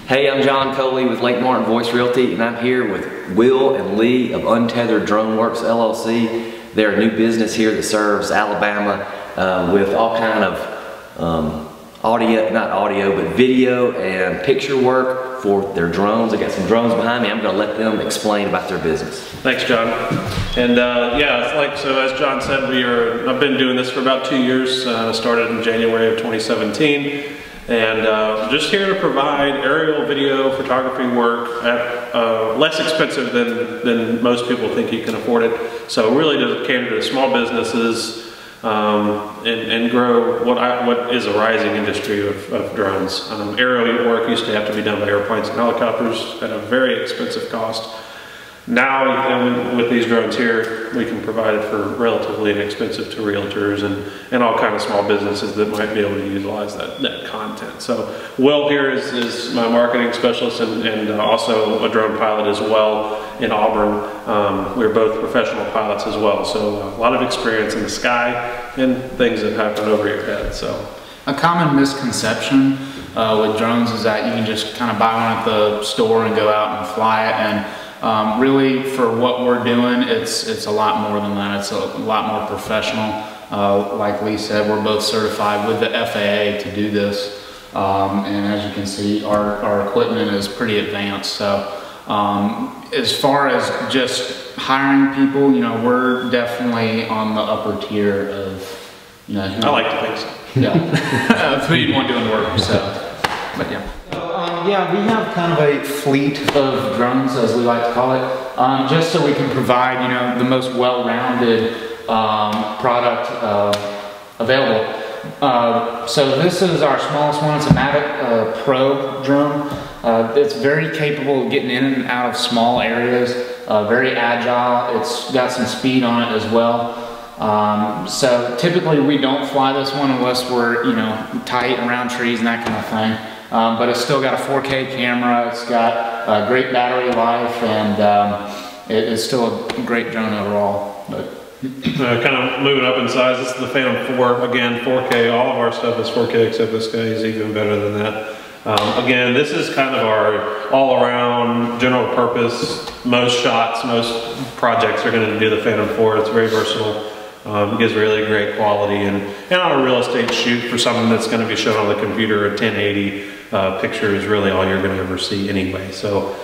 Hey, I'm John Coley with Lake Martin Voice Realty, and I'm here with Will and Lee of Untethered Drone Works LLC. They're a new business here that serves Alabama with all kind of audio, not audio, but video and picture work for their drones. I got some drones behind me. I'm going to let them explain about their business. Thanks, John. And yeah, so as John said, I've been doing this for about 2 years. Started in January of 2017. And just here to provide aerial video photography work at less expensive than most people think you can afford it. So really to cater to small businesses and grow what is a rising industry of drones. Aerial work used to have to be done by airplanes and helicopters at a very expensive cost. Now, with these drones here, we can provide it for relatively inexpensive to realtors and all kinds of small businesses that might be able to utilize that content. So Will here is my marketing specialist and also a drone pilot as well in Auburn. We're both professional pilots as well, so a lot of experience in the sky and things that happen over your head. So a common misconception with drones is that you can just kind of buy one at the store and go out and fly it, and really, for what we're doing, it's a lot more than that. It's a lot more professional. Like Lee said, we're both certified with the FAA to do this. And as you can see, our equipment is pretty advanced. So as far as just hiring people, you know, we're definitely on the upper tier of, you know, I like to think so. Yeah, who you'd want doing the work. So, but yeah. Yeah, we have kind of a fleet of drones, as we like to call it, just so we can provide, you know, the most well-rounded product available. So this is our smallest one. It's a Mavic Pro drone. It's very capable of getting in and out of small areas. Very agile. It's got some speed on it as well. So typically we don't fly this one unless we're, you know, tight around trees and that kind of thing. But it's still got a 4K camera, it's got a great battery life, and it's still a great drone overall. But kind of moving up in size, this is the Phantom 4, again 4K, all of our stuff is 4K except this guy is even better than that. Again, this is kind of our all-around general purpose. Most shots, most projects are going to do the Phantom 4, it's very versatile. It gives really great quality, and on a real estate shoot for something that's going to be shown on the computer at 1080 picture is really all you're going to ever see anyway. So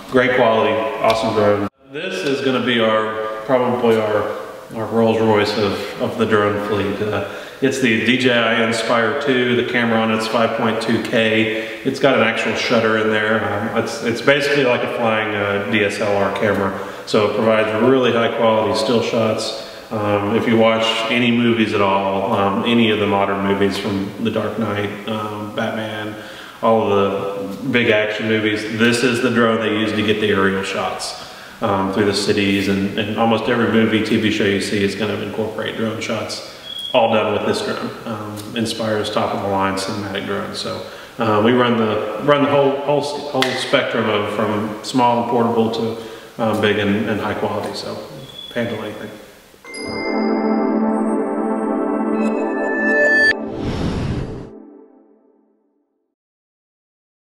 great quality, awesome drone. This is going to be probably our Rolls Royce of the drone fleet. It's the DJI Inspire 2. The camera on it's 5.2K. It's got an actual shutter in there. It's basically like a flying DSLR camera, so it provides really high quality still shots. If you watch any movies at all, any of the modern movies from The Dark Knight, Batman, all of the big action movies, this is the drone they use to get the aerial shots through the cities, and almost every movie, TV show you see is going to incorporate drone shots, all done with this drone. Inspire's top of the line cinematic drone. So we run the whole spectrum from small and portable to big and high quality, so handle anything.